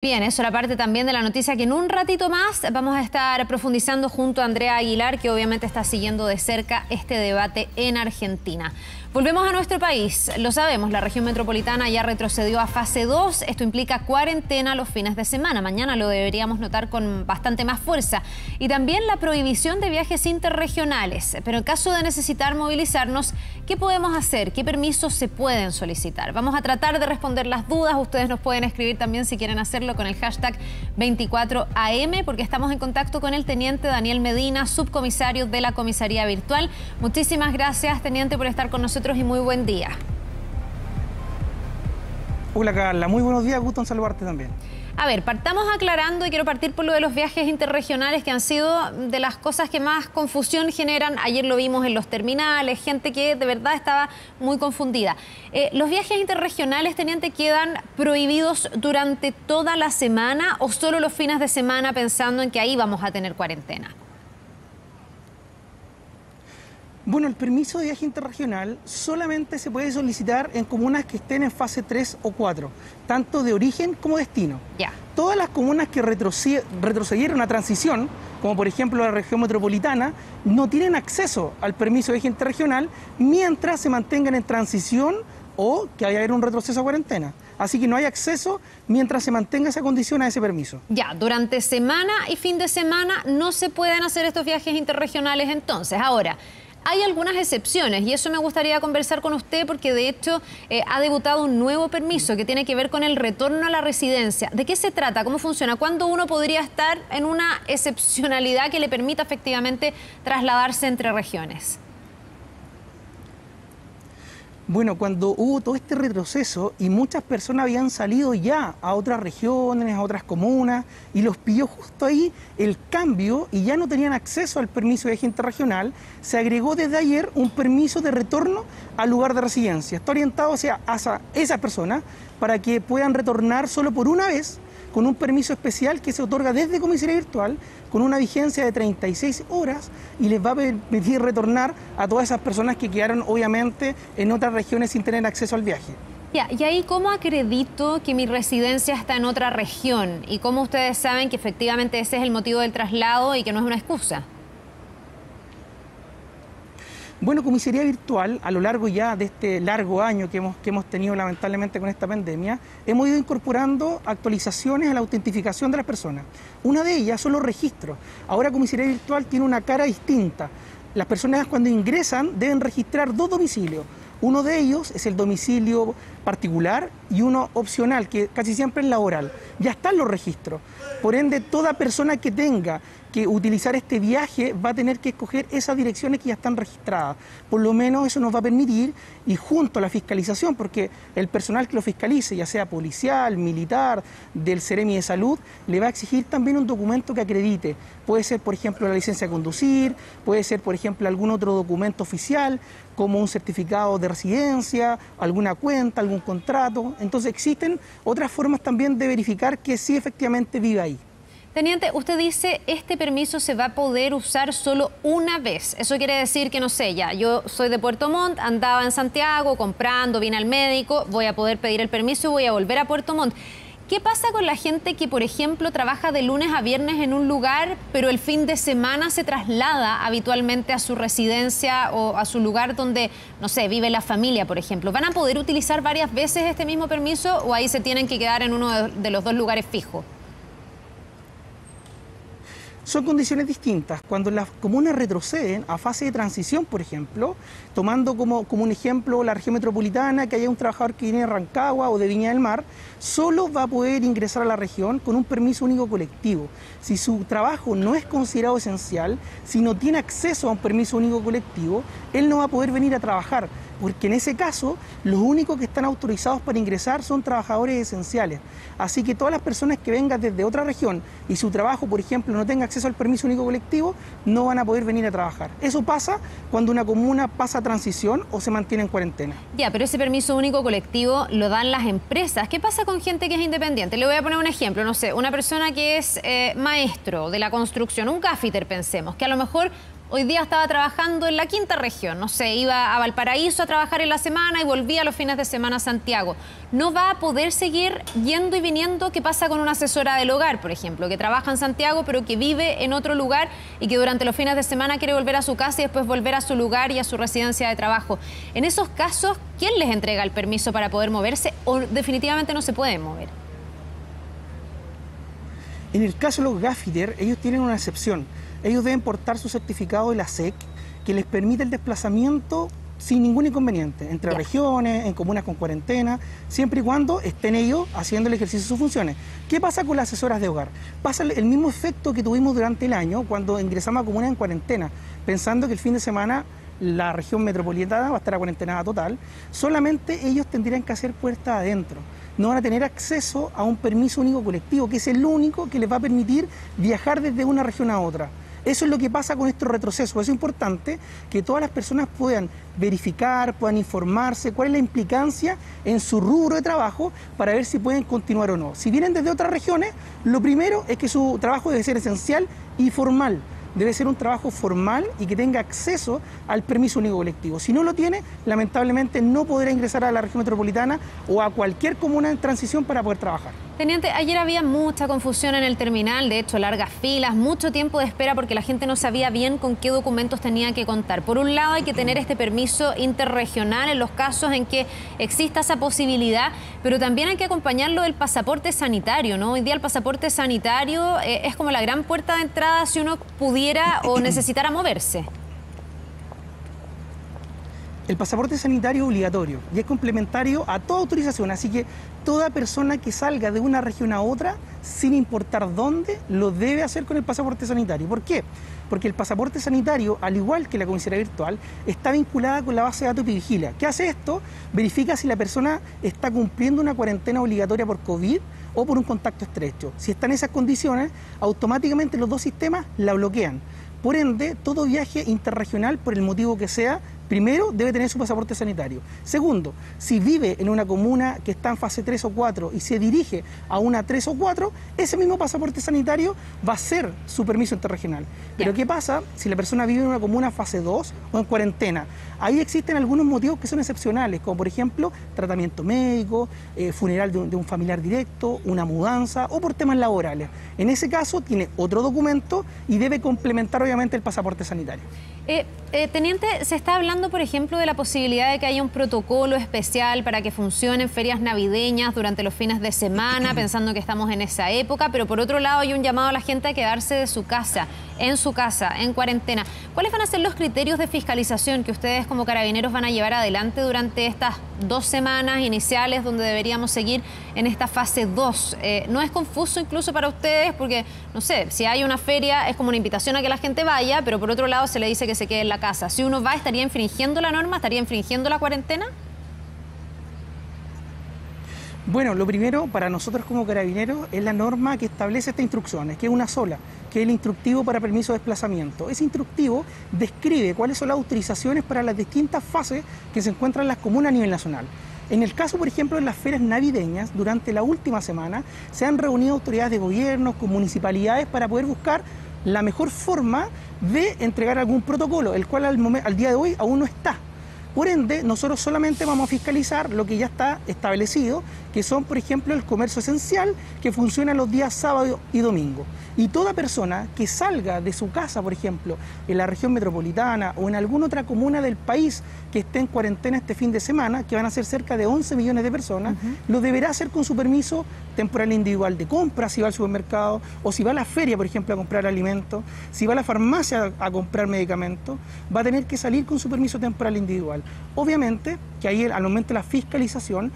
Bien, eso era parte también de la noticia que en un ratito más vamos a estar profundizando junto a Andrea Aguilar, que obviamente está siguiendo de cerca este debate en Argentina. Volvemos a nuestro país. Lo sabemos, la región metropolitana ya retrocedió a fase 2. Esto implica cuarentena los fines de semana. Mañana lo deberíamos notar con bastante más fuerza. Y también la prohibición de viajes interregionales. Pero en caso de necesitar movilizarnos, ¿qué podemos hacer? ¿Qué permisos se pueden solicitar? Vamos a tratar de responder las dudas. Ustedes nos pueden escribir también si quieren hacerlo con el hashtag 24AM, porque estamos en contacto con el teniente Daniel Medina, subcomisario de la Comisaría Virtual. Muchísimas gracias, teniente, por estar con nosotros y muy buen día. Hola Carla, muy buenos días, gusto en saludarte también. A ver, partamos aclarando y quiero partir por lo de los viajes interregionales, que han sido de las cosas que más confusión generan. Ayer lo vimos en los terminales, gente que de verdad estaba muy confundida. ¿Los viajes interregionales, teniente, quedan prohibidos durante toda la semana o solo los fines de semana, pensando en que ahí vamos a tener cuarentena? Bueno, el permiso de viaje interregional solamente se puede solicitar en comunas que estén en fase 3 o 4, tanto de origen como destino. Ya. Todas las comunas que retrocedieron a transición, como por ejemplo la región metropolitana, no tienen acceso al permiso de viaje interregional mientras se mantengan en transición o que haya haber un retroceso a cuarentena. Así que no hay acceso mientras se mantenga esa condición a ese permiso. Ya, durante semana y fin de semana no se pueden hacer estos viajes interregionales entonces. Ahora, hay algunas excepciones y eso me gustaría conversar con usted porque de hecho ha debutado un nuevo permiso que tiene que ver con el retorno a la residencia. ¿De qué se trata? ¿Cómo funciona? ¿Cuándo uno podría estar en una excepcionalidad que le permita efectivamente trasladarse entre regiones? Bueno, cuando hubo todo este retroceso y muchas personas habían salido ya a otras regiones, a otras comunas, y los pilló justo ahí el cambio y ya no tenían acceso al permiso de viaje interregional, se agregó desde ayer un permiso de retorno al lugar de residencia. Está orientado hacia esas personas para que puedan retornar solo por una vez, con un permiso especial que se otorga desde Comisaría Virtual, con una vigencia de 36 horas y les va a permitir retornar a todas esas personas que quedaron obviamente en otras regiones sin tener acceso al viaje. Ya, y ahí, ¿cómo acredito que mi residencia está en otra región? ¿Y cómo ustedes saben que efectivamente ese es el motivo del traslado y que no es una excusa? Bueno, Comisaría Virtual, a lo largo ya de este largo año que hemos tenido lamentablemente con esta pandemia, hemos ido incorporando actualizaciones a la autentificación de las personas. Una de ellas son los registros. Ahora Comisaría Virtual tiene una cara distinta. Las personas cuando ingresan deben registrar dos domicilios. Uno de ellos es el domicilio particular y uno opcional, que casi siempre es laboral. Ya están los registros. Por ende, toda persona que tenga que utilizar este viaje va a tener que escoger esas direcciones que ya están registradas. Por lo menos eso nos va a permitir, y junto a la fiscalización, porque el personal que lo fiscalice, ya sea policial, militar, del Seremi de Salud, le va a exigir también un documento que acredite. Puede ser, por ejemplo, la licencia de conducir, puede ser, por ejemplo, algún otro documento oficial, como un certificado de residencia, alguna cuenta, algún contrato. Entonces existen otras formas también de verificar que sí efectivamente vive ahí. Teniente, usted dice este permiso se va a poder usar solo una vez. Eso quiere decir que, no sé, ya, yo soy de Puerto Montt, andaba en Santiago comprando, vine al médico, voy a poder pedir el permiso y voy a volver a Puerto Montt. ¿Qué pasa con la gente que, por ejemplo, trabaja de lunes a viernes en un lugar, pero el fin de semana se traslada habitualmente a su residencia o a su lugar donde, no sé, vive la familia, por ejemplo? ¿Van a poder utilizar varias veces este mismo permiso o ahí se tienen que quedar en uno de los dos lugares fijos? Son condiciones distintas. Cuando las comunas retroceden a fase de transición, por ejemplo, tomando como un ejemplo la región metropolitana, que haya un trabajador que viene de Rancagua o de Viña del Mar, solo va a poder ingresar a la región con un permiso único colectivo. Si su trabajo no es considerado esencial, si no tiene acceso a un permiso único colectivo, él no va a poder venir a trabajar, porque en ese caso los únicos que están autorizados para ingresar son trabajadores esenciales. Así que todas las personas que vengan desde otra región y su trabajo, por ejemplo, no tenga acceso al permiso único colectivo, no van a poder venir a trabajar. Eso pasa cuando una comuna pasa a transición o se mantiene en cuarentena. Ya, pero ese permiso único colectivo lo dan las empresas. ¿Qué pasa con gente que es independiente? Le voy a poner un ejemplo, no sé, una persona que es maestro de la construcción, un gaffiter, pensemos, que a lo mejor hoy día estaba trabajando en la quinta región, no sé, iba a Valparaíso a trabajar en la semana y volvía los fines de semana a Santiago. No va a poder seguir yendo y viniendo. ¿Qué pasa con una asesora del hogar, por ejemplo, que trabaja en Santiago pero que vive en otro lugar y que durante los fines de semana quiere volver a su casa y después volver a su lugar y a su residencia de trabajo? En esos casos, ¿quién les entrega el permiso para poder moverse o definitivamente no se pueden mover? En el caso de los gaffiter, ellos tienen una excepción. Ellos deben portar su certificado de la SEC que les permite el desplazamiento sin ningún inconveniente, entre regiones, en comunas con cuarentena, siempre y cuando estén ellos haciendo el ejercicio de sus funciones. ¿Qué pasa con las asesoras de hogar? Pasa el mismo efecto que tuvimos durante el año cuando ingresamos a comunas en cuarentena, pensando que el fin de semana la región metropolitana va a estar a cuarentena total. Solamente ellos tendrían que hacer puertas adentro. No van a tener acceso a un permiso único colectivo, que es el único que les va a permitir viajar desde una región a otra. Eso es lo que pasa con estos retrocesos. Es importante que todas las personas puedan verificar, puedan informarse cuál es la implicancia en su rubro de trabajo para ver si pueden continuar o no. Si vienen desde otras regiones, lo primero es que su trabajo debe ser esencial y formal. Debe ser un trabajo formal y que tenga acceso al permiso único colectivo. Si no lo tiene, lamentablemente no podrá ingresar a la región metropolitana o a cualquier comuna en transición para poder trabajar. Teniente, ayer había mucha confusión en el terminal, de hecho largas filas, mucho tiempo de espera porque la gente no sabía bien con qué documentos tenía que contar. Por un lado hay que tener este permiso interregional en los casos en que exista esa posibilidad, pero también hay que acompañarlo del pasaporte sanitario, ¿no? Hoy día el pasaporte sanitario es como la gran puerta de entrada si uno pudiera o necesitara moverse. El pasaporte sanitario es obligatorio y es complementario a toda autorización, así que toda persona que salga de una región a otra, sin importar dónde, lo debe hacer con el pasaporte sanitario. ¿Por qué? Porque el pasaporte sanitario, al igual que la comisaría virtual, está vinculada con la base de datos Epivigila. ¿Qué hace esto? Verifica si la persona está cumpliendo una cuarentena obligatoria por COVID o por un contacto estrecho. Si está en esas condiciones, automáticamente los dos sistemas la bloquean. Por ende, todo viaje interregional, por el motivo que sea, primero, debe tener su pasaporte sanitario. Segundo, si vive en una comuna que está en fase 3 o 4 y se dirige a una 3 o 4, ese mismo pasaporte sanitario va a ser su permiso interregional. Pero ¿qué pasa si la persona vive en una comuna fase 2 o en cuarentena? Ahí existen algunos motivos que son excepcionales, como por ejemplo, tratamiento médico, funeral de un familiar directo, una mudanza o por temas laborales. En ese caso, tiene otro documento y debe complementar obviamente el pasaporte sanitario. Teniente, se está hablando, por ejemplo, de la posibilidad de que haya un protocolo especial para que funcionen ferias navideñas durante los fines de semana, pensando que estamos en esa época, pero por otro lado hay un llamado a la gente a quedarse de su casa, en cuarentena. ¿Cuáles van a ser los criterios de fiscalización que ustedes como carabineros van a llevar adelante durante estas 2 semanas iniciales donde deberíamos seguir en esta fase 2? ¿No es confuso incluso para ustedes? Porque, no sé, si hay una feria es como una invitación a que la gente vaya, pero por otro lado se le dice que se quede en la casa. Si uno va, ¿estaría infringiendo la norma? ¿Estaría infringiendo la cuarentena? Bueno, lo primero para nosotros como carabineros es la norma que establece estas instrucciones, que es una sola, que es el instructivo para permiso de desplazamiento. Ese instructivo describe cuáles son las autorizaciones para las distintas fases que se encuentran en las comunas a nivel nacional. En el caso, por ejemplo, de las ferias navideñas, durante la última semana se han reunido autoridades de gobierno con municipalidades para poder buscar la mejor forma de entregar algún protocolo, el cual al día de hoy aún no está. Por ende, nosotros solamente vamos a fiscalizar lo que ya está establecido, que son, por ejemplo, el comercio esencial que funciona los días sábado y domingo. Y toda persona que salga de su casa, por ejemplo, en la región metropolitana o en alguna otra comuna del país que esté en cuarentena este fin de semana, que van a ser cerca de 11 millones de personas, lo deberá hacer con su permiso temporal individual de compra, si va al supermercado, o si va a la feria, por ejemplo, a comprar alimentos, si va a la farmacia a comprar medicamentos, va a tener que salir con su permiso temporal individual. Obviamente que ahí al momento de la fiscalización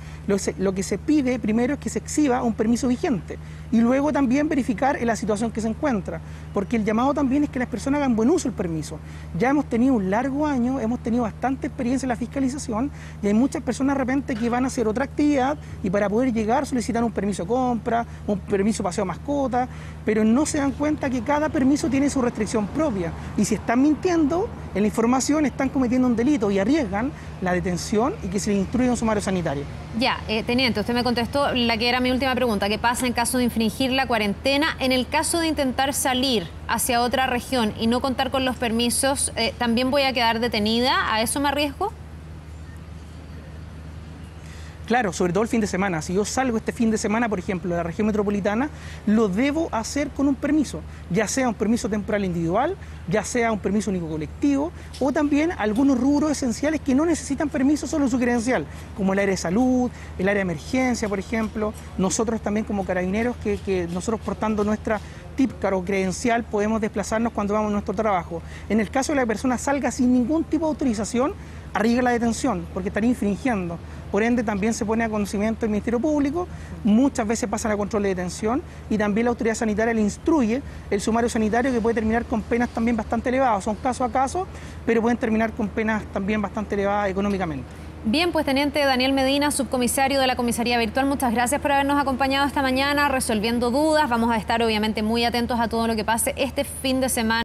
lo que se pide primero es que se exhiba un permiso vigente y luego también verificar en la situación que se encuentra, porque el llamado también es que las personas hagan buen uso del permiso. Ya hemos tenido un largo año, hemos tenido bastante experiencia en la fiscalización y hay muchas personas de repente que van a hacer otra actividad y para poder llegar solicitan un permiso de compra, un permiso de paseo mascota, pero no se dan cuenta que cada permiso tiene su restricción propia y si están mintiendo en la información están cometiendo un delito y arriesgan la detención y que se les instruya un sumario sanitario. Ya, teniente, usted me contestó la que era mi última pregunta. ¿Qué pasa en caso de infringir la cuarentena? En el caso de intentar salir hacia otra región y no contar con los permisos, ¿también voy a quedar detenida? ¿A eso me arriesgo? Claro, sobre todo el fin de semana. Si yo salgo este fin de semana, por ejemplo, de la región metropolitana, lo debo hacer con un permiso, ya sea un permiso temporal individual, ya sea un permiso único colectivo, o también algunos rubros esenciales que no necesitan permiso solo en su credencial, como el área de salud, el área de emergencia, por ejemplo. Nosotros también como carabineros, que nosotros portando nuestra TIPCAR o credencial podemos desplazarnos cuando vamos a nuestro trabajo. En el caso de que la persona salga sin ningún tipo de autorización, arriesga la detención, porque estaría infringiendo. Por ende, también se pone a conocimiento del Ministerio Público, muchas veces pasan a control de detención y también la autoridad sanitaria le instruye el sumario sanitario, que puede terminar con penas también bastante elevadas. Son caso a caso, pero pueden terminar con penas también bastante elevadas económicamente. Bien, pues teniente Daniel Medina, subcomisario de la Comisaría Virtual, muchas gracias por habernos acompañado esta mañana resolviendo dudas. Vamos a estar obviamente muy atentos a todo lo que pase este fin de semana.